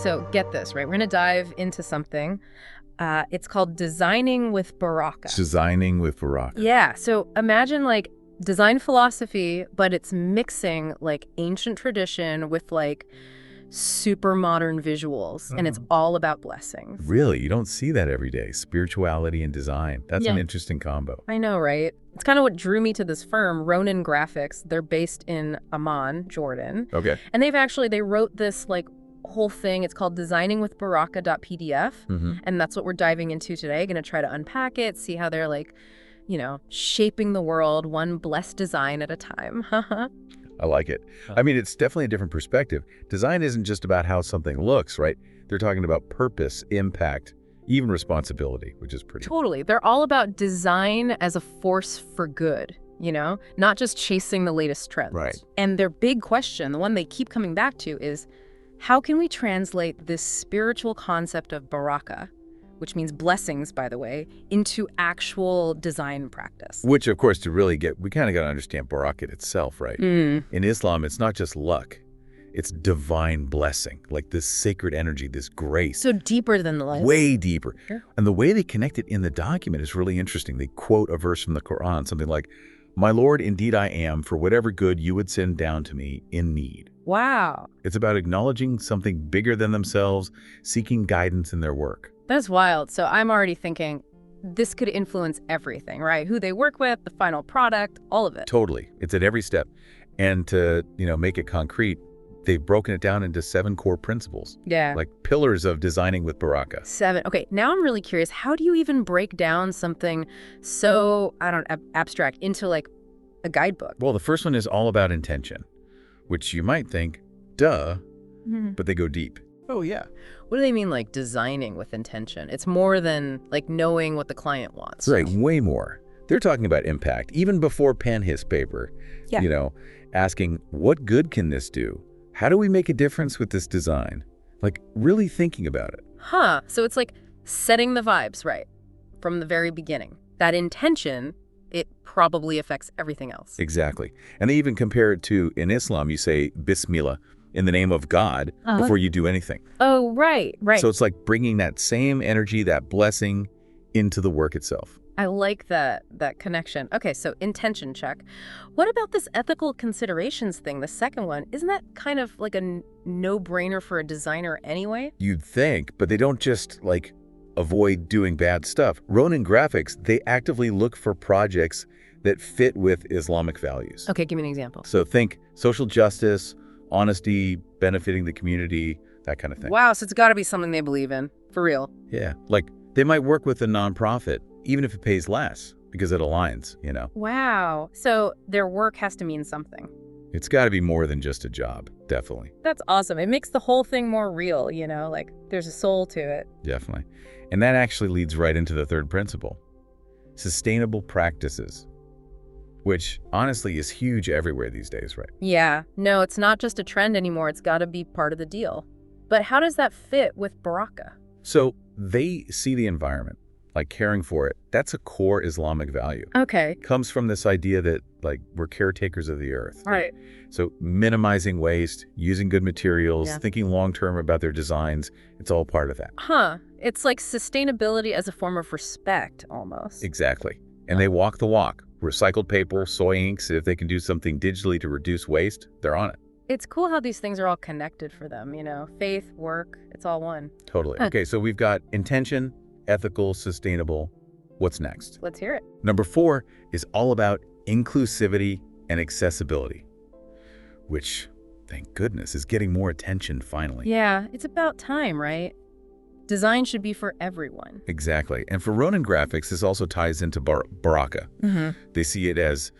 so get this, right? We're going to dive into something. It's called Designing with Baraka. Designing with Baraka. Yeah, so imagine like design philosophy, but it's mixing like ancient tradition with like super modern visuals, and it's all about blessings. Really? You don't see that every day. Spirituality and design. That's Yeah. an interesting combo. I know, right? It's kind of what drew me to this firm, Ronin Graphics. They're based in Amman, Jordan. Okay. And they wrote this like whole thing. It's called designingwithbaraka.pdf. And that's what we're diving into today. Going to try to unpack it, see how they're like, you know, shaping the world one blessed design at a time. I like it. I mean, it's definitely a different perspective. Design isn't just about how something looks, right? They're talking about purpose, impact, even responsibility, which is pretty. Totally. They're all about design as a force for good, you know, not just chasing the latest trends. Right. And their big question, the one they keep coming back to, is how can we translate this spiritual concept of baraka, which means blessings, by the way, into actual design practice? Which, of course, to really get, we kind of got to understand Baraka itself, right? In Islam, it's not just luck. It's divine blessing, like this sacred energy, this grace. So deeper than the life. Way deeper. Sure. And the way they connect it in the document is really interesting. They quote a verse from the Quran, something like, "My Lord, indeed I am, for whatever good you would send down to me in need." Wow. It's about acknowledging something bigger than themselves, seeking guidance in their work. That's wild. So I'm already thinking this could influence everything, right? Who they work with, the final product, all of it. Totally. It's at every step. And to, make it concrete, they've broken it down into 7 core principles. Yeah. Like pillars of designing with Baraka. 7. Okay, now I'm really curious. How do you even break down something so, abstract into like a guidebook? Well, the first one is all about intention, which you might think, duh, but they go deep. Oh, yeah. What do they mean, like designing with intention? It's more than like knowing what the client wants. Right, way more. They're talking about impact, even before pen hits paper. Yeah. Asking, what good can this do? How do we make a difference with this design? Like, really thinking about it. Huh. So it's like setting the vibes right from the very beginning. That intention, it probably affects everything else. Exactly. And they even compare it to, in Islam, you say, Bismillah, in the name of God, before you do anything. Oh, right. So it's like bringing that same energy, that blessing, into the work itself. I like that connection. Okay, so intention check. What about this ethical considerations thing, the second one? Isn't that kind of like a no-brainer for a designer anyway? You'd think, but they don't just, avoid doing bad stuff. Ronin Graphics, they actively look for projects that fit with Islamic values. Okay, give me an example. So think social justice, honesty, benefiting the community, that kind of thing. Wow, so it's got to be something they believe in, for real. Yeah, like they might work with a nonprofit, even if it pays less, because it aligns, Wow, so their work has to mean something. It's got to be more than just a job, definitely. That's awesome. It makes the whole thing more real, like there's a soul to it. Definitely. And that actually leads right into the third principle, sustainable practices, which honestly is huge everywhere these days, right? Yeah, no, it's not just a trend anymore. It's got to be part of the deal. But how does that fit with Baraka? So they see the environment, like caring for it. That's a core Islamic value. Okay. Comes from this idea that we're caretakers of the earth. Right. So minimizing waste, using good materials, thinking long-term about their designs, it's all part of that. Huh. It's like sustainability as a form of respect, almost. Exactly. And they walk the walk. Recycled paper, soy inks, if they can do something digitally to reduce waste, they're on it. It's cool how these things are all connected for them, faith, work, it's all one. Totally. Okay, so we've got intention, ethical, sustainable. What's next? Let's hear it. Number 4 is all about inclusivity and accessibility, which, thank goodness, is getting more attention finally. Yeah, it's about time, right? Design should be for everyone. Exactly. And for Ronin Graphics, this also ties into Baraka. They see it as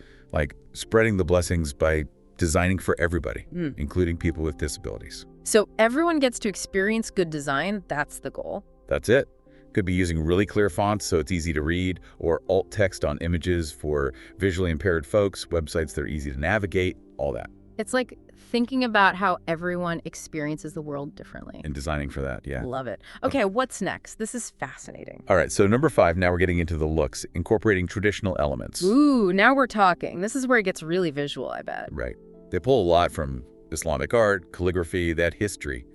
spreading the blessings by designing for everybody, including people with disabilities. So everyone gets to experience good design. That's the goal. That's it. Could be using really clear fonts so it's easy to read, or alt text on images for visually impaired folks, websites that are easy to navigate, all that. It's like thinking about how everyone experiences the world differently. And designing for that, yeah. Love it. Okay, what's next? This is fascinating. All right, so number 5, now we're getting into the looks, incorporating traditional elements. Ooh, now we're talking. This is where it gets really visual, I bet. Right. They pull a lot from Islamic art, calligraphy, that history,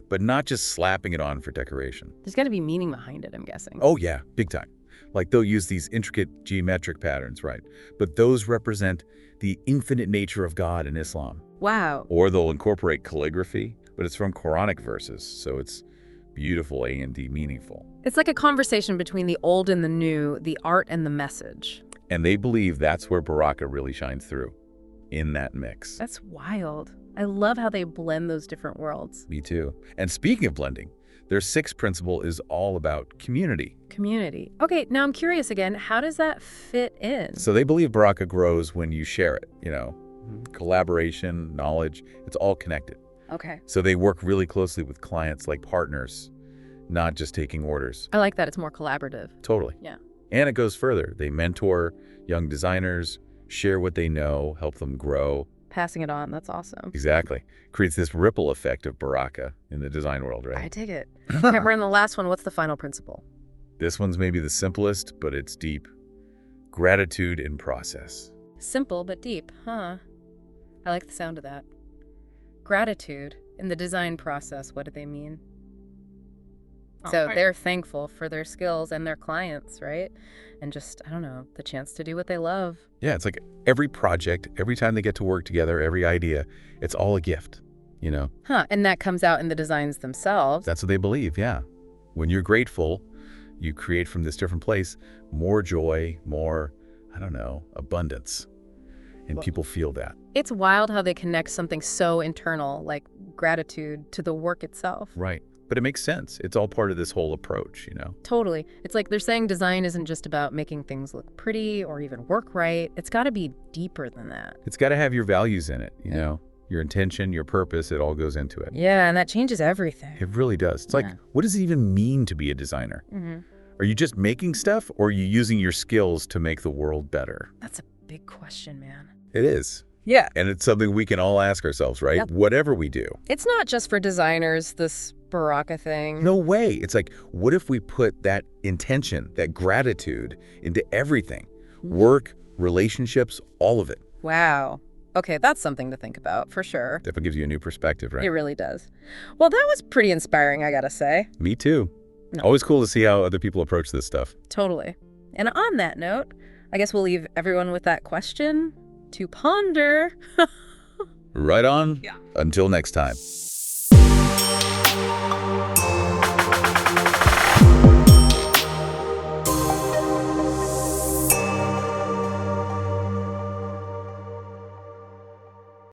but not just slapping it on for decoration. There's got to be meaning behind it, I'm guessing. Oh yeah, big time. Like they'll use these intricate geometric patterns, right? But those represent the infinite nature of God in Islam. Wow. Or they'll incorporate calligraphy, but it's from Quranic verses, so it's beautiful and meaningful. It's like a conversation between the old and the new, the art and the message. And they believe that's where Baraka really shines through, in that mix. That's wild. I love how they blend those different worlds. Me too. And speaking of blending, their sixth principle is all about community. Community. Okay, now I'm curious again, how does that fit in? So they believe Baraka grows when you share it, collaboration, knowledge, it's all connected. Okay. So they work really closely with clients like partners, not just taking orders. I like that it's more collaborative. Totally. Yeah. And it goes further. They mentor young designers, share what they know, help them grow. Passing it on, that's awesome. Exactly. Creates this ripple effect of Baraka in the design world, right? I dig it. Okay, we're in the last one. What's the final principle? This one's maybe the simplest, but it's deep. Gratitude in process. Simple but deep, huh? I like the sound of that. Gratitude in the design process, what do they mean? So they're thankful for their skills and their clients, right? And just, I don't know, the chance to do what they love. Yeah, it's like every project, every time they get to work together, every idea, it's all a gift, Huh, and that comes out in the designs themselves. That's what they believe, yeah. When you're grateful, you create from this different place more joy, more, abundance. And people feel that. It's wild how they connect something so internal, like gratitude, to the work itself. Right. But it makes sense. It's all part of this whole approach, Totally. It's like they're saying design isn't just about making things look pretty or even work right. It's got to be deeper than that. It's got to have your values in it, your intention, your purpose, it all goes into it. Yeah, and that changes everything. It really does. It's like, what does it even mean to be a designer? Are you just making stuff, or are you using your skills to make the world better? That's a big question, man. It is. Yeah. And it's something we can all ask ourselves, right? Yep. Whatever we do. It's not just for designers, this Baraka thing. No way. It's like, what if we put that intention, that gratitude into everything? Work, relationships, all of it. Wow. Okay, that's something to think about, for sure. Definitely gives you a new perspective, right? It really does. Well, that was pretty inspiring, I gotta say. Me too. No. Always cool to see how other people approach this stuff. Totally. And on that note, I guess we'll leave everyone with that question to ponder. Right on. Yeah. Until next time.